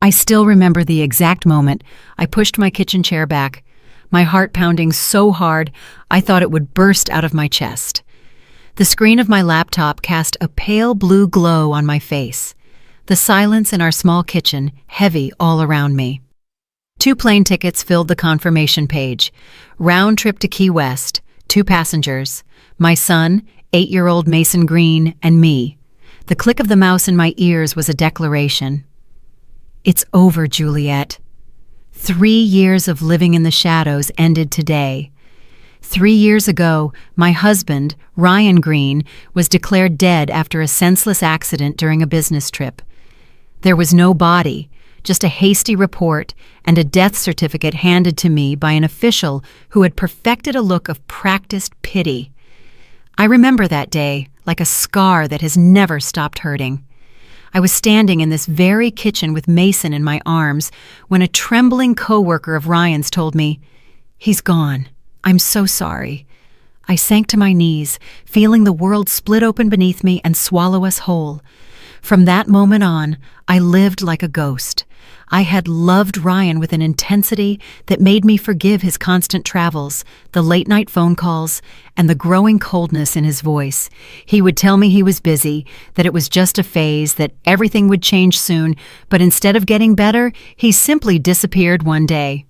I still remember the exact moment I pushed my kitchen chair back, my heart pounding so hard I thought it would burst out of my chest. The screen of my laptop cast a pale blue glow on my face, the silence in our small kitchen heavy all around me. 2 plane tickets filled the confirmation page. Round trip to Key West, 2 passengers, my son, 8-year-old Mason Green, and me. The click of the mouse in my ears was a declaration. It's over, Juliet. 3 years of living in the shadows ended today. 3 years ago, my husband, Ryan Green, was declared dead after a senseless accident during a business trip. There was no body, just a hasty report and a death certificate handed to me by an official who had perfected a look of practiced pity. I remember that day like a scar that has never stopped hurting. I was standing in this very kitchen with Mason in my arms when a trembling coworker of Ryan's told me, "He's gone. I'm so sorry." I sank to my knees, feeling the world split open beneath me and swallow us whole. From that moment on, I lived like a ghost. I had loved Ryan with an intensity that made me forgive his constant travels, the late-night phone calls, and the growing coldness in his voice. He would tell me he was busy, that it was just a phase, that everything would change soon, but instead of getting better, he simply disappeared one day.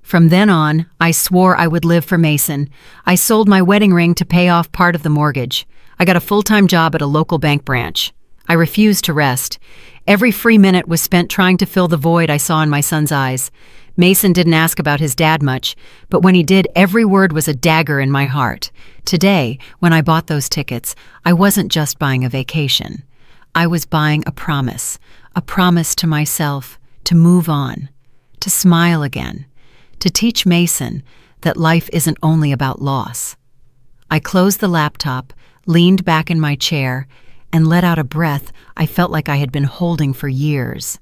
From then on, I swore I would live for Mason. I sold my wedding ring to pay off part of the mortgage. I got a full-time job at a local bank branch. I refused to rest. Every free minute was spent trying to fill the void I saw in my son's eyes. Mason didn't ask about his dad much, but when he did, every word was a dagger in my heart. Today, when I bought those tickets, I wasn't just buying a vacation. I was buying a promise to myself, to move on, to smile again, to teach Mason that life isn't only about loss. I closed the laptop, leaned back in my chair, and let out a breath I felt like I had been holding for years.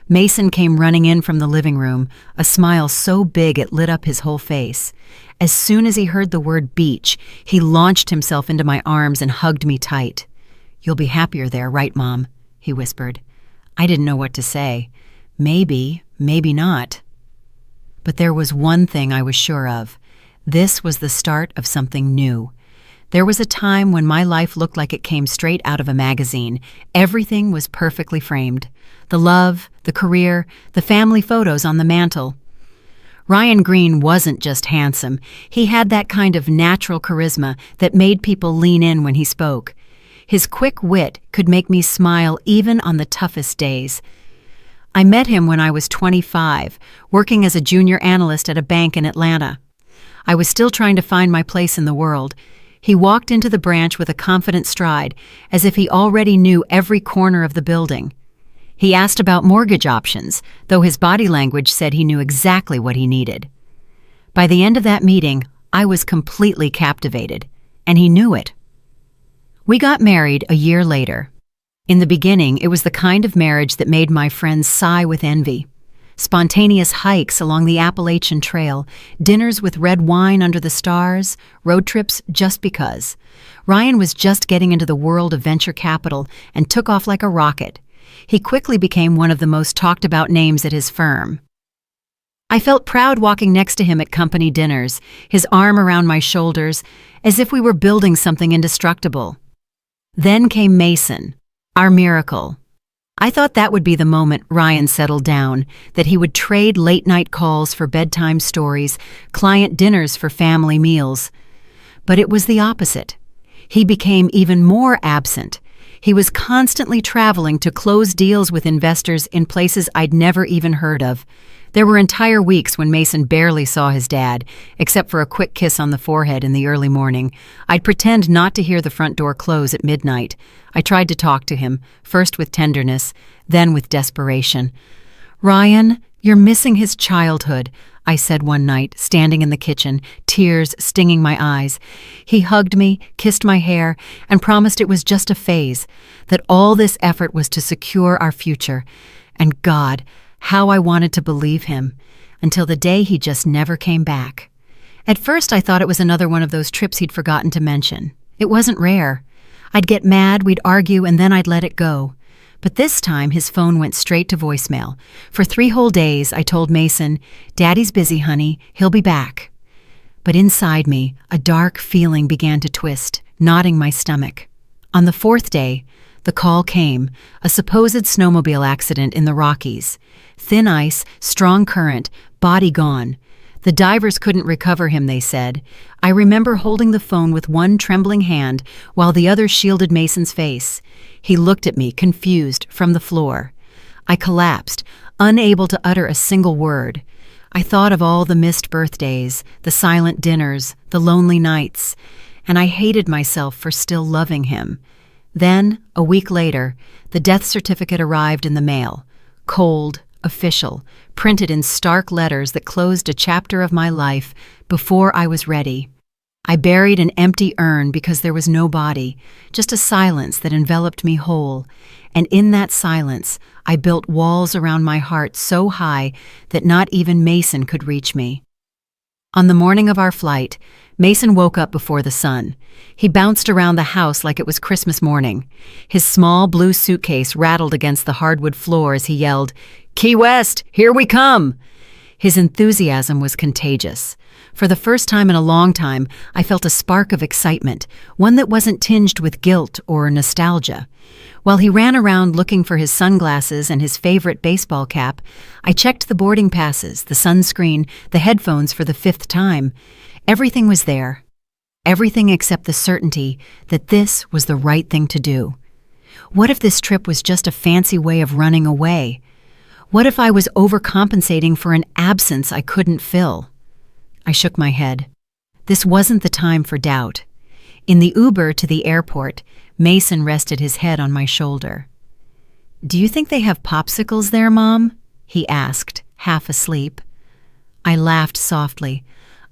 Mason came running in from the living room, a smile so big it lit up his whole face. As soon as he heard the word beach, he launched himself into my arms and hugged me tight. "You'll be happier there, right, Mom?" he whispered. I didn't know what to say. Maybe, maybe not. But there was one thing I was sure of. This was the start of something new. There was a time when my life looked like it came straight out of a magazine. Everything was perfectly framed. The love, the career, the family photos on the mantle. Ryan Green wasn't just handsome. He had that kind of natural charisma that made people lean in when he spoke. His quick wit could make me smile even on the toughest days. I met him when I was 25, working as a junior analyst at a bank in Atlanta. I was still trying to find my place in the world. He walked into the branch with a confident stride, as if he already knew every corner of the building. He asked about mortgage options, though his body language said he knew exactly what he needed. By the end of that meeting, I was completely captivated, and he knew it. We got married a year later. In the beginning, it was the kind of marriage that made my friends sigh with envy. Spontaneous hikes along the Appalachian Trail, dinners with red wine under the stars, road trips just because. Ryan was just getting into the world of venture capital and took off like a rocket. He quickly became one of the most talked about names at his firm. I felt proud walking next to him at company dinners, his arm around my shoulders, as if we were building something indestructible. Then came Mason, our miracle. I thought that would be the moment Ryan settled down, that he would trade late-night calls for bedtime stories, client dinners for family meals. But it was the opposite. He became even more absent. He was constantly traveling to close deals with investors in places I'd never even heard of. There were entire weeks when Mason barely saw his dad, except for a quick kiss on the forehead in the early morning. I'd pretend not to hear the front door close at midnight. I tried to talk to him, first with tenderness, then with desperation. "Ryan, you're missing his childhood," I said one night, standing in the kitchen, tears stinging my eyes. He hugged me, kissed my hair, and promised it was just a phase, that all this effort was to secure our future. And God, how I wanted to believe him, until the day he just never came back. At first I thought it was another one of those trips he'd forgotten to mention. It wasn't rare. I'd get mad, we'd argue, and then I'd let it go. But this time his phone went straight to voicemail. For 3 whole days I told Mason, "Daddy's busy, honey, he'll be back." But inside me, a dark feeling began to twist, knotting my stomach. On the 4th day, the call came, a supposed snowmobile accident in the Rockies. Thin ice, strong current, body gone. The divers couldn't recover him, they said. I remember holding the phone with one trembling hand while the other shielded Mason's face. He looked at me, confused, from the floor. I collapsed, unable to utter a single word. I thought of all the missed birthdays, the silent dinners, the lonely nights, and I hated myself for still loving him. Then, a week later, the death certificate arrived in the mail. Cold, official, printed in stark letters that closed a chapter of my life before I was ready. I buried an empty urn because there was no body, just a silence that enveloped me whole, and in that silence I built walls around my heart so high that not even Mason could reach me. On the morning of our flight, Mason woke up before the sun. He bounced around the house like it was Christmas morning. His small blue suitcase rattled against the hardwood floor as he yelled, "Key West, here we come!" His enthusiasm was contagious. For the first time in a long time, I felt a spark of excitement, one that wasn't tinged with guilt or nostalgia. While he ran around looking for his sunglasses and his favorite baseball cap, I checked the boarding passes, the sunscreen, the headphones for the 5th time. Everything was there. Everything except the certainty that this was the right thing to do. What if this trip was just a fancy way of running away? What if I was overcompensating for an absence I couldn't fill? I shook my head. This wasn't the time for doubt. In the Uber to the airport, Mason rested his head on my shoulder. "Do you think they have popsicles there, Mom?" he asked, half asleep. I laughed softly.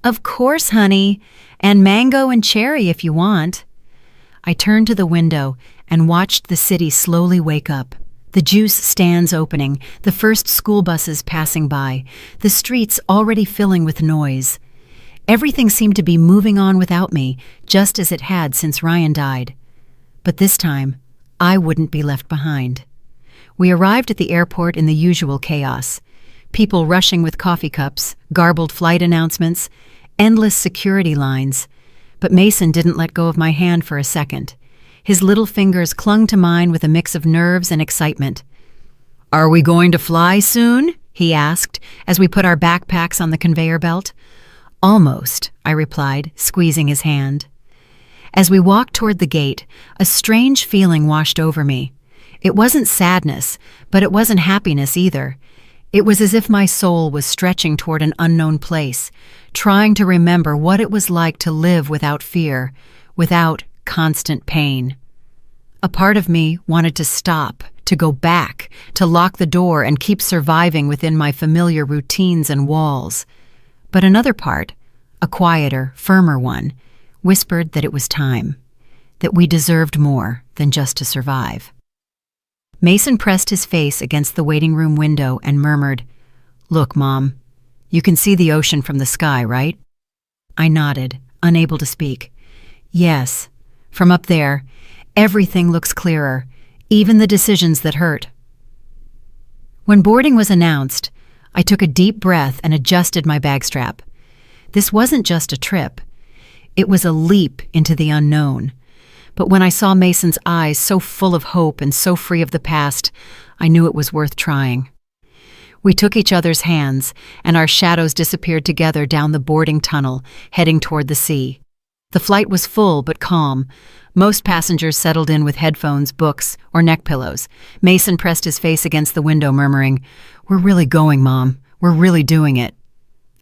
"Of course, honey, and mango and cherry if you want." I turned to the window and watched the city slowly wake up. The juice stands opening, the first school buses passing by, the streets already filling with noise. Everything seemed to be moving on without me, just as it had since Ryan died. But this time, I wouldn't be left behind. We arrived at the airport in the usual chaos. People rushing with coffee cups, garbled flight announcements, endless security lines. But Mason didn't let go of my hand for a second. His little fingers clung to mine with a mix of nerves and excitement. "Are we going to fly soon?" he asked, as we put our backpacks on the conveyor belt. "Almost," I replied, squeezing his hand. As we walked toward the gate, a strange feeling washed over me. It wasn't sadness, but it wasn't happiness either. It was as if my soul was stretching toward an unknown place, trying to remember what it was like to live without fear, without constant pain. A part of me wanted to stop, to go back, to lock the door and keep surviving within my familiar routines and walls. But another part, a quieter, firmer one, whispered that it was time, that we deserved more than just to survive. Mason pressed his face against the waiting room window and murmured, "Look, Mom, you can see the ocean from the sky, right?" I nodded, unable to speak. "Yes. From up there, everything looks clearer, even the decisions that hurt." When boarding was announced, I took a deep breath and adjusted my bag strap. This wasn't just a trip. It was a leap into the unknown. But when I saw Mason's eyes so full of hope and so free of the past, I knew it was worth trying. We took each other's hands, and our shadows disappeared together down the boarding tunnel, heading toward the sea. The flight was full but calm. Most passengers settled in with headphones, books, or neck pillows. Mason pressed his face against the window, murmuring, "We're really going, Mom. We're really doing it."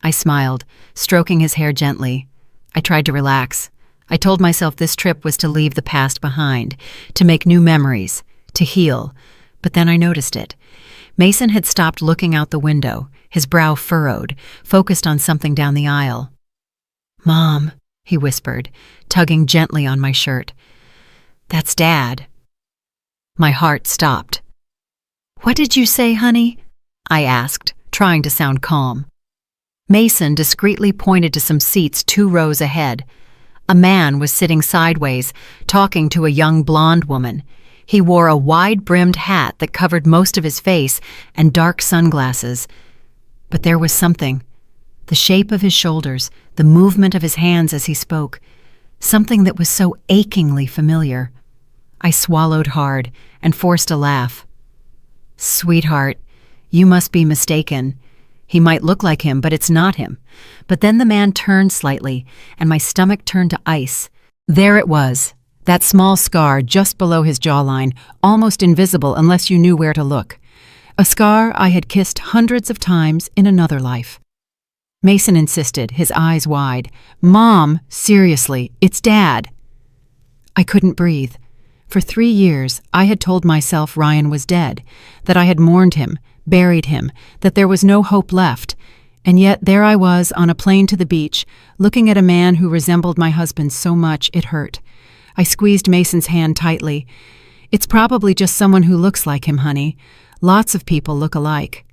I smiled, stroking his hair gently. I tried to relax. I told myself this trip was to leave the past behind, to make new memories, to heal. But then I noticed it. Mason had stopped looking out the window, his brow furrowed, focused on something down the aisle. "Mom," he whispered, tugging gently on my shirt. "That's Dad." My heart stopped. "What did you say, honey?" I asked, trying to sound calm. Mason discreetly pointed to some seats 2 rows ahead. A man was sitting sideways, talking to a young blonde woman. He wore a wide-brimmed hat that covered most of his face and dark sunglasses. But there was something. The shape of his shoulders, the movement of his hands as he spoke, something that was so achingly familiar. I swallowed hard and forced a laugh. "Sweetheart, you must be mistaken. He might look like him, but it's not him." But then the man turned slightly, and my stomach turned to ice. There it was, that small scar just below his jawline, almost invisible unless you knew where to look. A scar I had kissed hundreds of times in another life. Mason insisted, his eyes wide. "Mom, seriously, it's Dad." I couldn't breathe. For 3 years, I had told myself Ryan was dead, that I had mourned him, buried him, that there was no hope left. And yet there I was on a plane to the beach, looking at a man who resembled my husband so much it hurt. I squeezed Mason's hand tightly. "It's probably just someone who looks like him, honey. Lots of people look alike."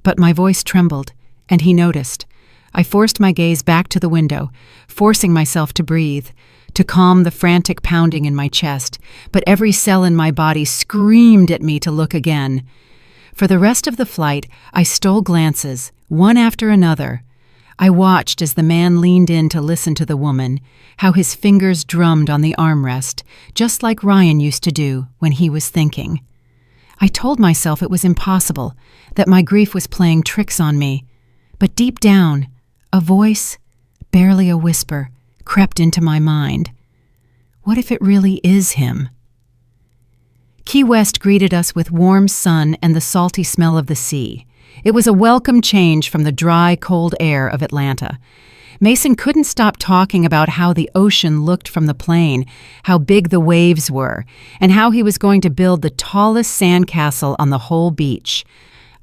But my voice trembled, and he noticed. I forced my gaze back to the window, forcing myself to breathe, to calm the frantic pounding in my chest, but every cell in my body screamed at me to look again. For the rest of the flight, I stole glances, one after another. I watched as the man leaned in to listen to the woman, how his fingers drummed on the armrest, just like Ryan used to do when he was thinking. I told myself it was impossible, that my grief was playing tricks on me. But deep down, a voice, barely a whisper, crept into my mind. What if it really is him? Key West greeted us with warm sun and the salty smell of the sea. It was a welcome change from the dry, cold air of Atlanta. Mason couldn't stop talking about how the ocean looked from the plane, how big the waves were, and how he was going to build the tallest sandcastle on the whole beach.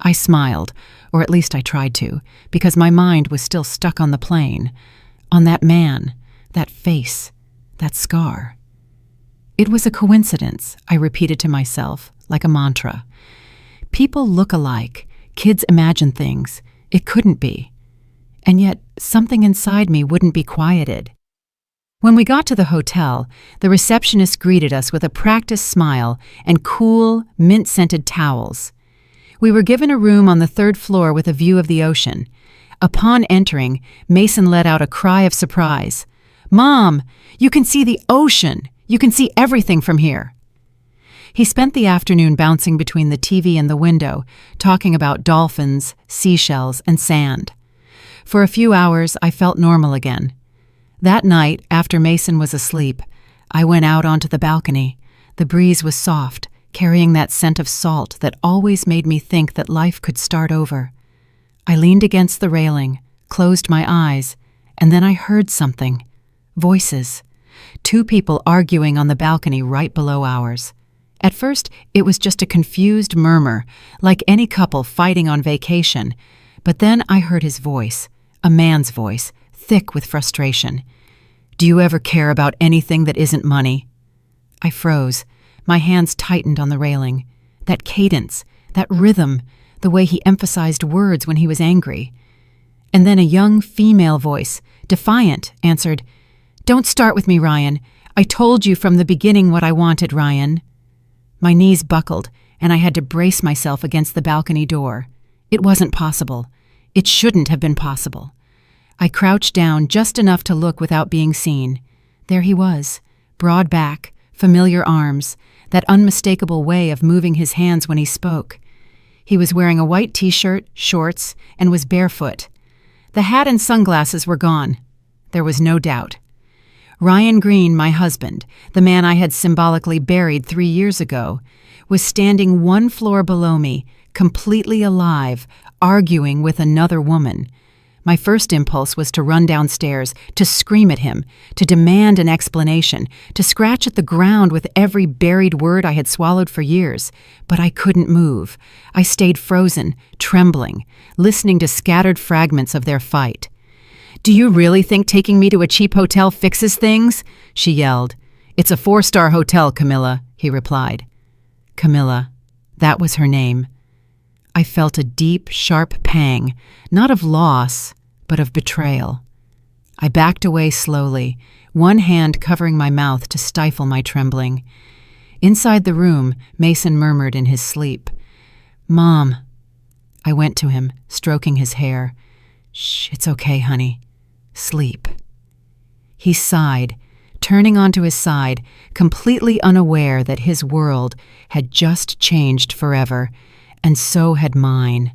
I smiled, or at least I tried to, because my mind was still stuck on the plane, on that man, that face, that scar. It was a coincidence, I repeated to myself, like a mantra. People look alike, kids imagine things. It couldn't be. And yet, something inside me wouldn't be quieted. When we got to the hotel, the receptionist greeted us with a practiced smile and cool, mint-scented towels. We were given a room on the 3rd floor with a view of the ocean. Upon entering, Mason let out a cry of surprise. "Mom, you can see the ocean! You can see everything from here!" He spent the afternoon bouncing between the TV and the window, talking about dolphins, seashells, and sand. For a few hours, I felt normal again. That night, after Mason was asleep, I went out onto the balcony. The breeze was soft, carrying that scent of salt that always made me think that life could start over. I leaned against the railing, closed my eyes, and then I heard something. Voices. 2 people arguing on the balcony right below ours. At first, it was just a confused murmur, like any couple fighting on vacation. But then I heard his voice, a man's voice, thick with frustration. "Do you ever care about anything that isn't money?" I froze. My hands tightened on the railing. That cadence, that rhythm, the way he emphasized words when he was angry. And then a young female voice, defiant, answered, "Don't start with me, Ryan. I told you from the beginning what I wanted, Ryan." My knees buckled, and I had to brace myself against the balcony door. It wasn't possible. It shouldn't have been possible. I crouched down just enough to look without being seen. There he was, broad back, familiar arms, that unmistakable way of moving his hands when he spoke. He was wearing a white t-shirt, shorts, and was barefoot. The hat and sunglasses were gone. There was no doubt. Ryan Green, my husband, the man I had symbolically buried 3 years ago, was standing 1 floor below me, completely alive, arguing with another woman. My first impulse was to run downstairs, to scream at him, to demand an explanation, to scratch at the ground with every buried word I had swallowed for years. But I couldn't move. I stayed frozen, trembling, listening to scattered fragments of their fight. "Do you really think taking me to a cheap hotel fixes things?" she yelled. "It's a 4-star hotel, Camilla," he replied. Camilla. That was her name. I felt a deep, sharp pang, not of loss, but of betrayal. I backed away slowly, one hand covering my mouth to stifle my trembling. Inside the room, Mason murmured in his sleep, "Mom." I went to him, stroking his hair. "Shh, it's okay, honey. Sleep." He sighed, turning onto his side, completely unaware that his world had just changed forever, and so had mine.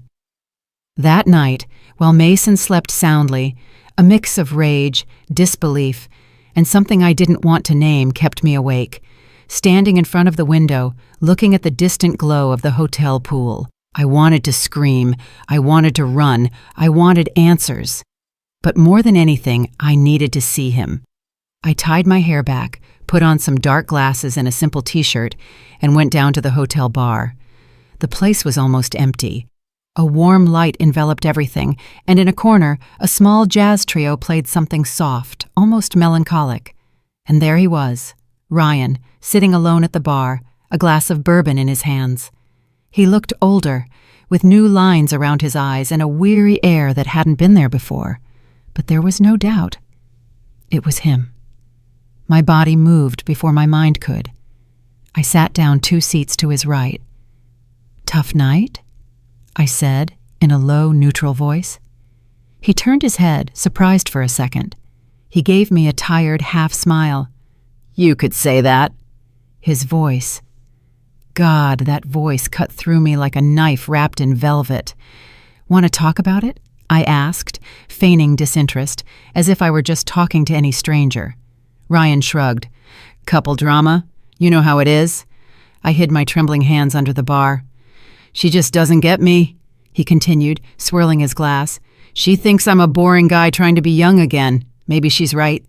That night, while Mason slept soundly, a mix of rage, disbelief, and something I didn't want to name kept me awake, standing in front of the window, looking at the distant glow of the hotel pool. I wanted to scream, I wanted to run, I wanted answers. But more than anything, I needed to see him. I tied my hair back, put on some dark glasses and a simple t-shirt, and went down to the hotel bar. The place was almost empty. A warm light enveloped everything, and in a corner, a small jazz trio played something soft, almost melancholic. And there he was, Ryan, sitting alone at the bar, a glass of bourbon in his hands. He looked older, with new lines around his eyes and a weary air that hadn't been there before. But there was no doubt. It was him. My body moved before my mind could. I sat down 2 seats to his right. "Tough night?" I said in a low, neutral voice. He turned his head, surprised for a second. He gave me a tired half-smile. "You could say that." His voice. God, that voice cut through me like a knife wrapped in velvet. "Want to talk about it?" I asked, feigning disinterest, as if I were just talking to any stranger. Ryan shrugged. "Couple drama? You know how it is." I hid my trembling hands under the bar. "She just doesn't get me," he continued, swirling his glass. "She thinks I'm a boring guy trying to be young again. Maybe she's right."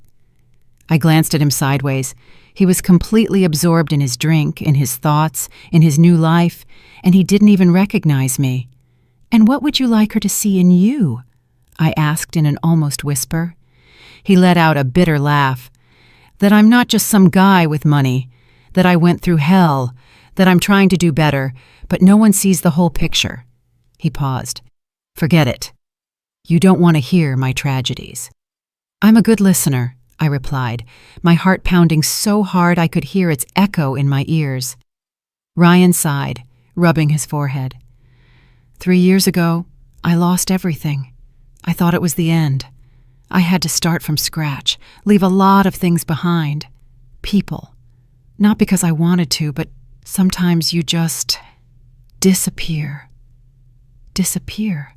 I glanced at him sideways. He was completely absorbed in his drink, in his thoughts, in his new life, and he didn't even recognize me. "And what would you like her to see in you?" I asked in an almost whisper. He let out a bitter laugh. "That I'm not just some guy with money, that I went through hell, that I'm trying to do better, but no one sees the whole picture." He paused. "Forget it. You don't want to hear my tragedies." "I'm a good listener," I replied, my heart pounding so hard I could hear its echo in my ears. Ryan sighed, rubbing his forehead. 3 years ago, I lost everything. I thought it was the end. I had to start from scratch, leave a lot of things behind. People. Not because I wanted to, but sometimes you just disappear. Disappear.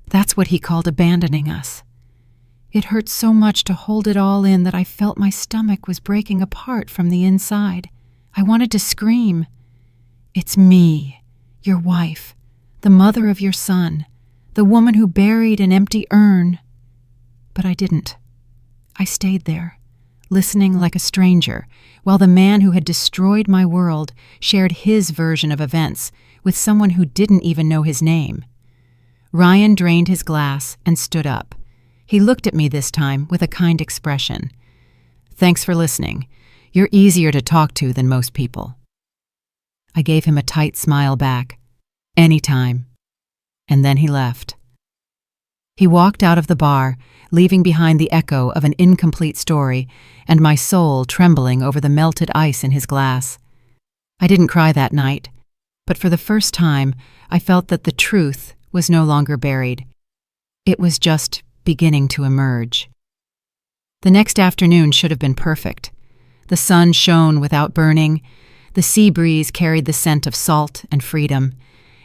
That's what he called abandoning us. It hurt so much to hold it all in that I felt my stomach was breaking apart from the inside. I wanted to scream. "It's me, your wife, the mother of your son, the woman who buried an empty urn." But I didn't. I stayed there, listening like a stranger, while the man who had destroyed my world shared his version of events with someone who didn't even know his name. Ryan drained his glass and stood up. He looked at me this time with a kind expression. "Thanks for listening. You're easier to talk to than most people." I gave him a tight smile back. "Anytime." And then he left. He walked out of the bar, leaving behind the echo of an incomplete story and my soul trembling over the melted ice in his glass. I didn't cry that night, but for the first time I felt that the truth was no longer buried. It was just beginning to emerge. The next afternoon should have been perfect. The sun shone without burning, the sea breeze carried the scent of salt and freedom,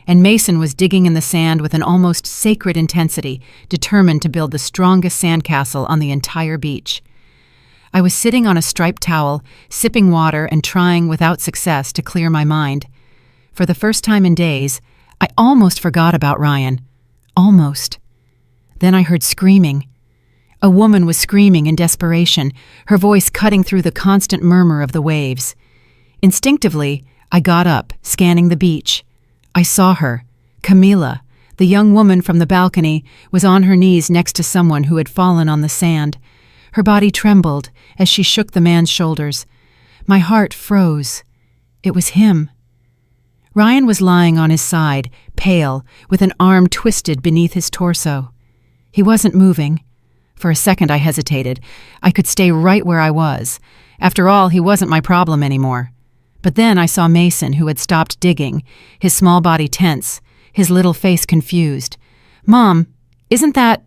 and Mason was digging in the sand with an almost sacred intensity, determined to build the strongest sandcastle on the entire beach. I was sitting on a striped towel, sipping water and trying without success to clear my mind. For the first time in days, I almost forgot about Ryan. Almost. Then I heard screaming. A woman was screaming in desperation, her voice cutting through the constant murmur of the waves. Instinctively, I got up, scanning the beach. I saw her. Camila, the young woman from the balcony, was on her knees next to someone who had fallen on the sand. Her body trembled as she shook the man's shoulders. My heart froze. It was him. Ryan was lying on his side, pale, with an arm twisted beneath his torso. He wasn't moving. For a second I hesitated. I could stay right where I was. After all, he wasn't my problem anymore. But then I saw Mason, who had stopped digging, his small body tense, his little face confused. "Mom, isn't that—"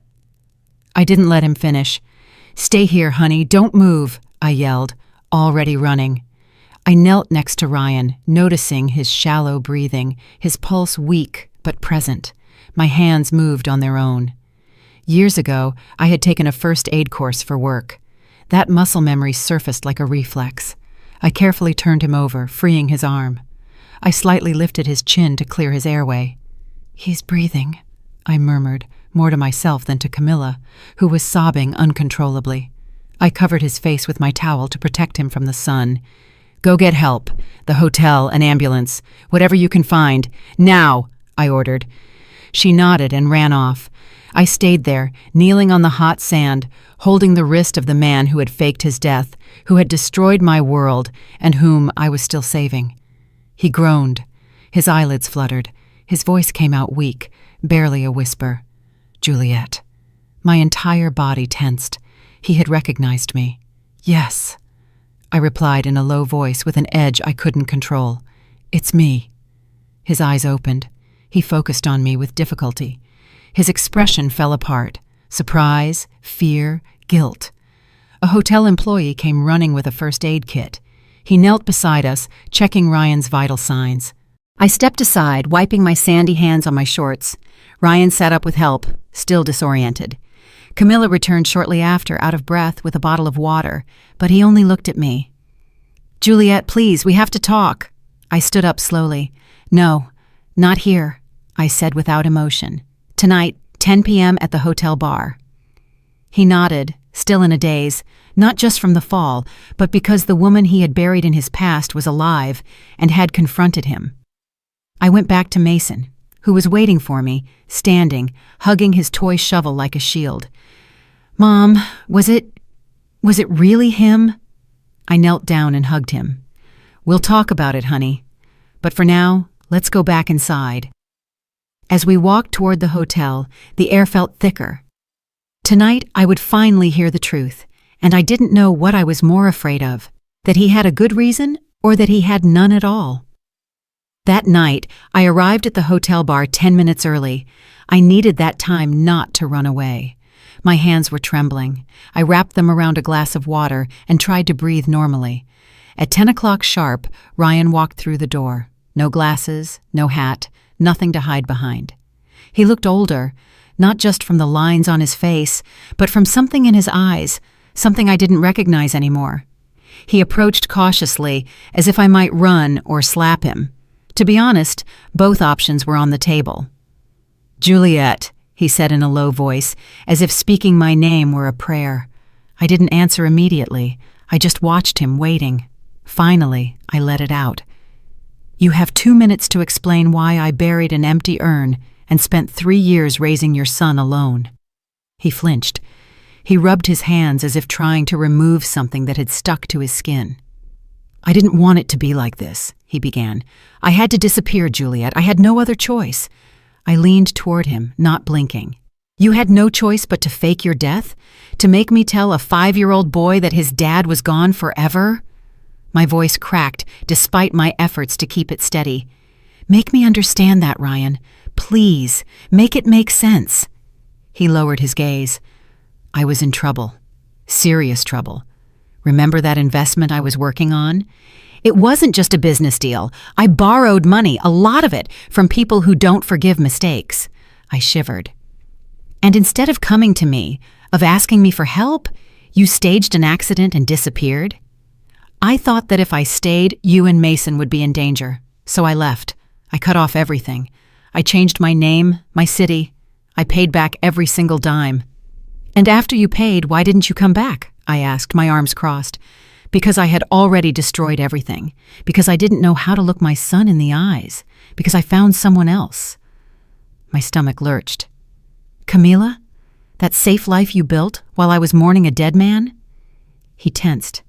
I didn't let him finish. "Stay here, honey, don't move," I yelled, already running. I knelt next to Ryan, noticing his shallow breathing, his pulse weak but present. My hands moved on their own. Years ago, I had taken a first aid course for work. That muscle memory surfaced like a reflex. I carefully turned him over, freeing his arm. I slightly lifted his chin to clear his airway. "He's breathing," I murmured, more to myself than to Camilla, who was sobbing uncontrollably. I covered his face with my towel to protect him from the sun. "Go get help. The hotel, an ambulance, whatever you can find. Now!" I ordered. She nodded and ran off. I stayed there, kneeling on the hot sand, holding the wrist of the man who had faked his death, who had destroyed my world, and whom I was still saving. He groaned. His eyelids fluttered. His voice came out weak, barely a whisper. "Juliet." My entire body tensed. He had recognized me. "Yes," I replied in a low voice with an edge I couldn't control. "It's me." His eyes opened. He focused on me with difficulty. His expression fell apart. Surprise, fear, guilt. A hotel employee came running with a first aid kit. He knelt beside us, checking Ryan's vital signs. I stepped aside, wiping my sandy hands on my shorts. Ryan sat up with help, still disoriented. Camilla returned shortly after, out of breath, with a bottle of water, but he only looked at me. "Juliet, please, we have to talk." I stood up slowly. "No, not here," I said without emotion. "Tonight, 10 p.m. at the hotel bar." He nodded, still in a daze, not just from the fall, but because the woman he had buried in his past was alive and had confronted him. I went back to Mason, who was waiting for me, standing, hugging his toy shovel like a shield. "Mom, was it really him?" I knelt down and hugged him. "We'll talk about it, honey. But for now, let's go back inside." As we walked toward the hotel, the air felt thicker. Tonight, I would finally hear the truth, and I didn't know what I was more afraid of, that he had a good reason or that he had none at all. That night, I arrived at the hotel bar 10 minutes early. I needed that time not to run away. My hands were trembling. I wrapped them around a glass of water and tried to breathe normally. At 10 o'clock sharp, Ryan walked through the door. No glasses, no hat, nothing to hide behind. He looked older, not just from the lines on his face, but from something in his eyes, something I didn't recognize anymore. He approached cautiously, as if I might run or slap him. To be honest, both options were on the table. "Juliet," he said in a low voice, as if speaking my name were a prayer. I didn't answer immediately. I just watched him, waiting. Finally, I let it out. "You have 2 minutes to explain why I buried an empty urn and spent 3 years raising your son alone." He flinched. He rubbed his hands as if trying to remove something that had stuck to his skin. "I didn't want it to be like this," he began. "I had to disappear, Juliet. I had no other choice." I leaned toward him, not blinking. "You had no choice but to fake your death? To make me tell a 5-year-old boy that his dad was gone forever?" My voice cracked, despite my efforts to keep it steady. "Make me understand that, Ryan. Please, make it make sense." He lowered his gaze. "I was in trouble. Serious trouble. Remember that investment I was working on? It wasn't just a business deal. I borrowed money, a lot of it, from people who don't forgive mistakes." I shivered. "And instead of coming to me, of asking me for help, you staged an accident and disappeared? I thought that if I stayed, you and Mason would be in danger. So I left. I cut off everything. I changed my name, my city. I paid back every single dime." "And after you paid, why didn't you come back?" I asked, my arms crossed. "Because I had already destroyed everything. Because I didn't know how to look my son in the eyes. Because I found someone else." My stomach lurched. "Camila? That safe life you built while I was mourning a dead man?" He tensed.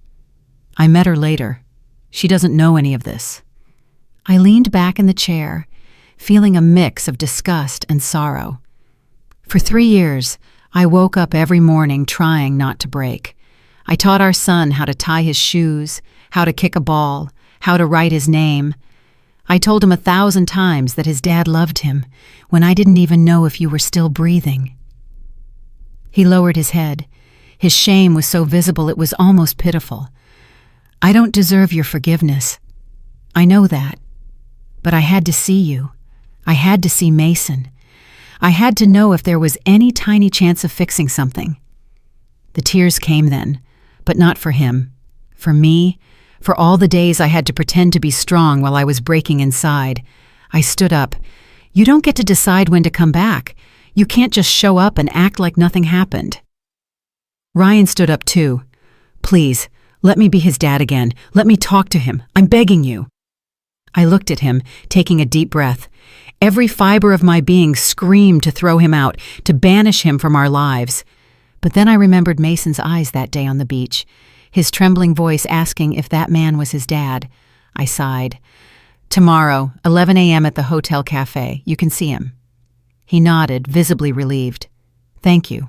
"I met her later. She doesn't know any of this." I leaned back in the chair, feeling a mix of disgust and sorrow. For 3 years, I woke up every morning trying not to break. I taught our son how to tie his shoes, how to kick a ball, how to write his name. I told him 1,000 times that his dad loved him when I didn't even know if you were still breathing. He lowered his head. His shame was so visible it was almost pitiful. I don't deserve your forgiveness. I know that. But I had to see you. I had to see Mason. I had to know if there was any tiny chance of fixing something. The tears came then, but not for him. For me, for all the days I had to pretend to be strong while I was breaking inside. I stood up. You don't get to decide when to come back. You can't just show up and act like nothing happened. Ryan stood up too. Please, let me be his dad again. Let me talk to him. I'm begging you. I looked at him, taking a deep breath. Every fiber of my being screamed to throw him out, to banish him from our lives. But then I remembered Mason's eyes that day on the beach, his trembling voice asking if that man was his dad. I sighed. Tomorrow, 11 a.m. at the hotel cafe. You can see him. He nodded, visibly relieved. Thank you.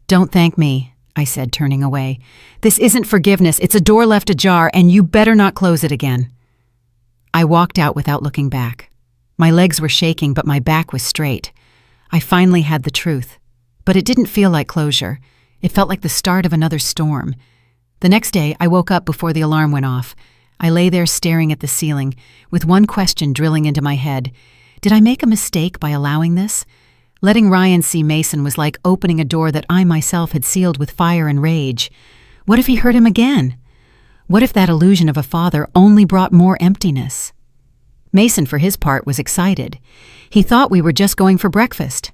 Don't thank me, I said, turning away. This isn't forgiveness. It's a door left ajar, and you better not close it again. I walked out without looking back. My legs were shaking, but my back was straight. I finally had the truth. But it didn't feel like closure. It felt like the start of another storm. The next day, I woke up before the alarm went off. I lay there staring at the ceiling, with one question drilling into my head. Did I make a mistake by allowing this? Letting Ryan see Mason was like opening a door that I myself had sealed with fire and rage. What if he hurt him again? What if that illusion of a father only brought more emptiness? Mason, for his part, was excited. He thought we were just going for breakfast.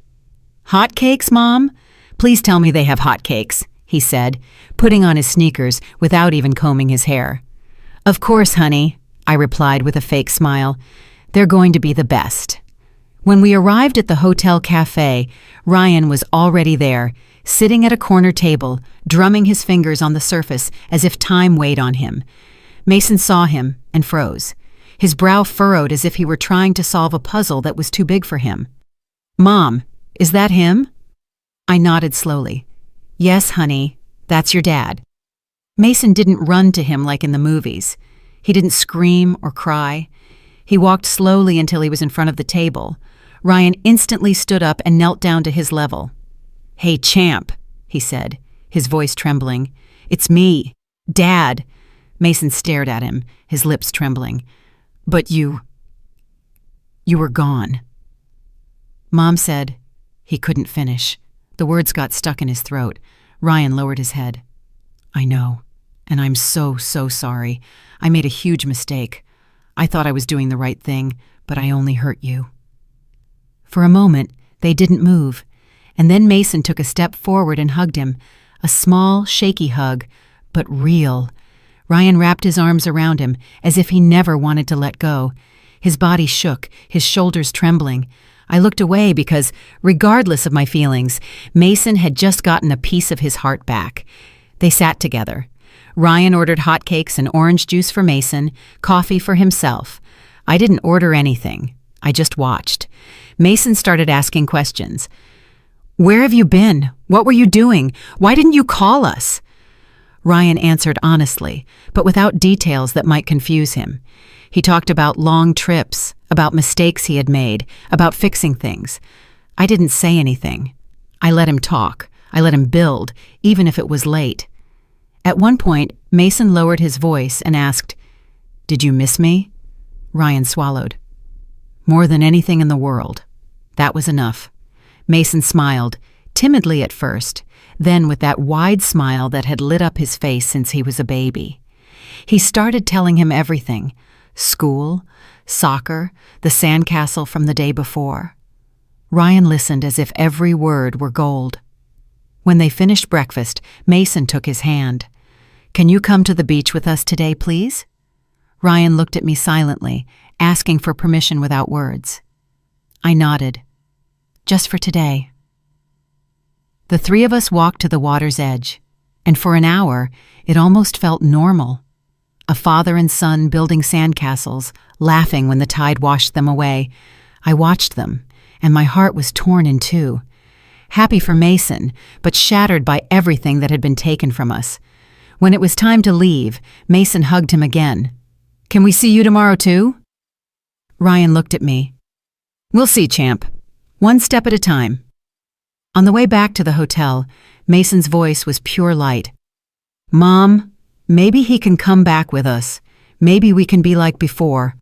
Hot cakes, Mom? Please tell me they have hot cakes, he said, putting on his sneakers without even combing his hair. Of course, honey, I replied with a fake smile. They're going to be the best. When we arrived at the hotel cafe, Ryan was already there, sitting at a corner table, drumming his fingers on the surface as if time weighed on him. Mason saw him and froze. His brow furrowed as if he were trying to solve a puzzle that was too big for him. Mom, is that him? I nodded slowly. Yes, honey, that's your dad. Mason didn't run to him like in the movies. He didn't scream or cry. He walked slowly until he was in front of the table. Ryan instantly stood up and knelt down to his level. Hey, champ, he said, his voice trembling. It's me, Dad. Mason stared at him, his lips trembling. But you were gone. Mom said. He couldn't finish. The words got stuck in his throat. Ryan lowered his head. I know, and I'm so sorry. I made a huge mistake. I thought I was doing the right thing, but I only hurt you. For a moment, they didn't move, and then Mason took a step forward and hugged him, a small, shaky hug, but real. Ryan wrapped his arms around him as if he never wanted to let go. His body shook, his shoulders trembling. I looked away because, regardless of my feelings, Mason had just gotten a piece of his heart back. They sat together. Ryan ordered hotcakes and orange juice for Mason, coffee for himself. I didn't order anything. I just watched. Mason started asking questions. Where have you been? What were you doing? Why didn't you call us? Ryan answered honestly, but without details that might confuse him. He talked about long trips, about mistakes he had made, about fixing things. I didn't say anything. I let him talk. I let him build, even if it was late. At one point, Mason lowered his voice and asked, Did you miss me? Ryan swallowed. More than anything in the world. That was enough. Mason smiled, timidly at first, then with that wide smile that had lit up his face since he was a baby. He started telling him everything. School, soccer, the sandcastle from the day before. Ryan listened as if every word were gold. When they finished breakfast, Mason took his hand. Can you come to the beach with us today, please? Ryan looked at me silently, asking for permission without words. I nodded. Just for today. The three of us walked to the water's edge, and for an hour, it almost felt normal. A father and son building sandcastles, laughing when the tide washed them away. I watched them, and my heart was torn in two. Happy for Mason, but shattered by everything that had been taken from us. When it was time to leave, Mason hugged him again. Can we see you tomorrow too? Ryan looked at me. We'll see, champ. One step at a time. On the way back to the hotel, Mason's voice was pure light. Mom, maybe he can come back with us. Maybe we can be like before.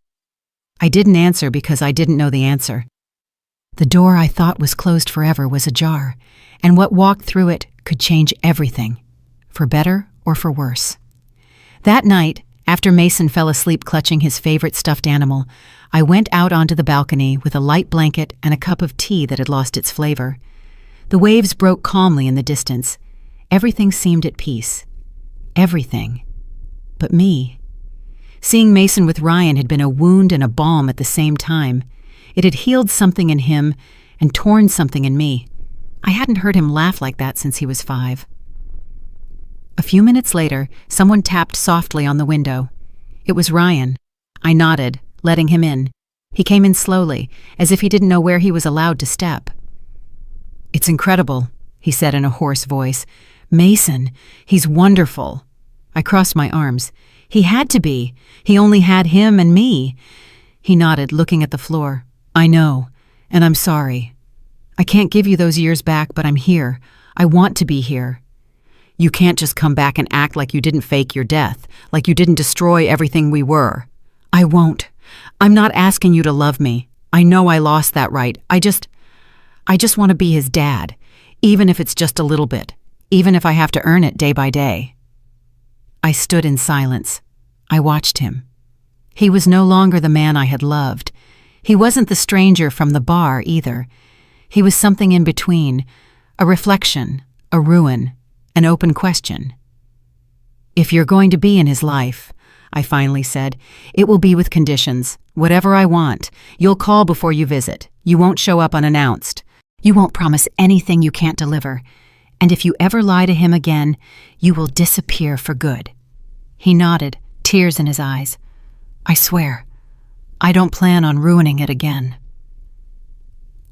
I didn't answer because I didn't know the answer. The door I thought was closed forever was ajar, and what walked through it could change everything, for better or for worse. That night, after Mason fell asleep clutching his favorite stuffed animal, I went out onto the balcony with a light blanket and a cup of tea that had lost its flavor. The waves broke calmly in the distance. Everything seemed at peace. Everything. But me. Seeing Mason with Ryan had been a wound and a balm at the same time. It had healed something in him and torn something in me. I hadn't heard him laugh like that since he was 5. A few minutes later, someone tapped softly on the window. It was Ryan. I nodded, letting him in. He came in slowly, as if he didn't know where he was allowed to step. It's incredible, he said in a hoarse voice. Mason, he's wonderful. I crossed my arms. He had to be. He only had him and me. He nodded, looking at the floor. I know, and I'm sorry. I can't give you those years back, but I'm here. I want to be here. You can't just come back and act like you didn't fake your death, like you didn't destroy everything we were. I won't. I'm not asking you to love me. I know I lost that right. I just want to be his dad, even if it's just a little bit, even if I have to earn it day by day. I stood in silence. I watched him. He was no longer the man I had loved. He wasn't the stranger from the bar either. He was something in between, a reflection, a ruin, an open question. If you're going to be in his life, I finally said, it will be with conditions. Whatever I want. You'll call before you visit. You won't show up unannounced. You won't promise anything you can't deliver. And if you ever lie to him again, you will disappear for good. He nodded, tears in his eyes. I swear, I don't plan on ruining it again.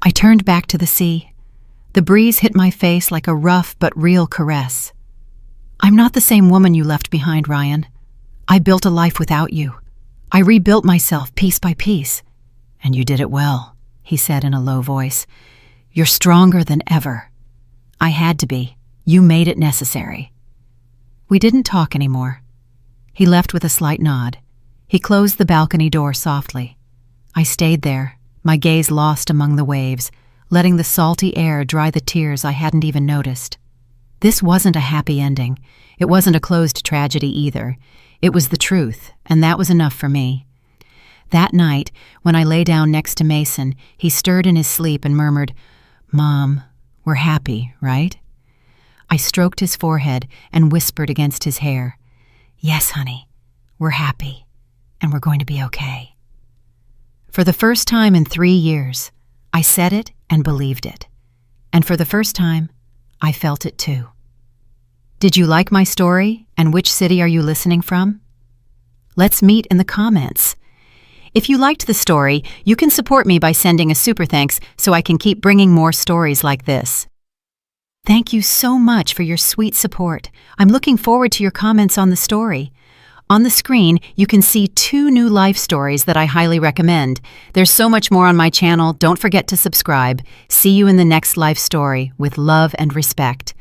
I turned back to the sea. The breeze hit my face like a rough but real caress. I'm not the same woman you left behind, Ryan. I built a life without you. I rebuilt myself piece by piece. And you did it well, he said in a low voice. You're stronger than ever. I had to be. You made it necessary. We didn't talk anymore. He left with a slight nod. He closed the balcony door softly. I stayed there, my gaze lost among the waves, letting the salty air dry the tears I hadn't even noticed. This wasn't a happy ending. It wasn't a closed tragedy either. It was the truth, and that was enough for me. That night, when I lay down next to Mason, he stirred in his sleep and murmured, Mom, we're happy, right? I stroked his forehead and whispered against his hair, Yes, honey, we're happy, and we're going to be okay. For the first time in 3 years, I said it and believed it. And for the first time, I felt it too. Did you like my story, and which city are you listening from? Let's meet in the comments. If you liked the story, you can support me by sending a super thanks so I can keep bringing more stories like this. Thank you so much for your sweet support. I'm looking forward to your comments on the story. On the screen, you can see 2 new life stories that I highly recommend. There's so much more on my channel. Don't forget to subscribe. See you in the next life story with love and respect.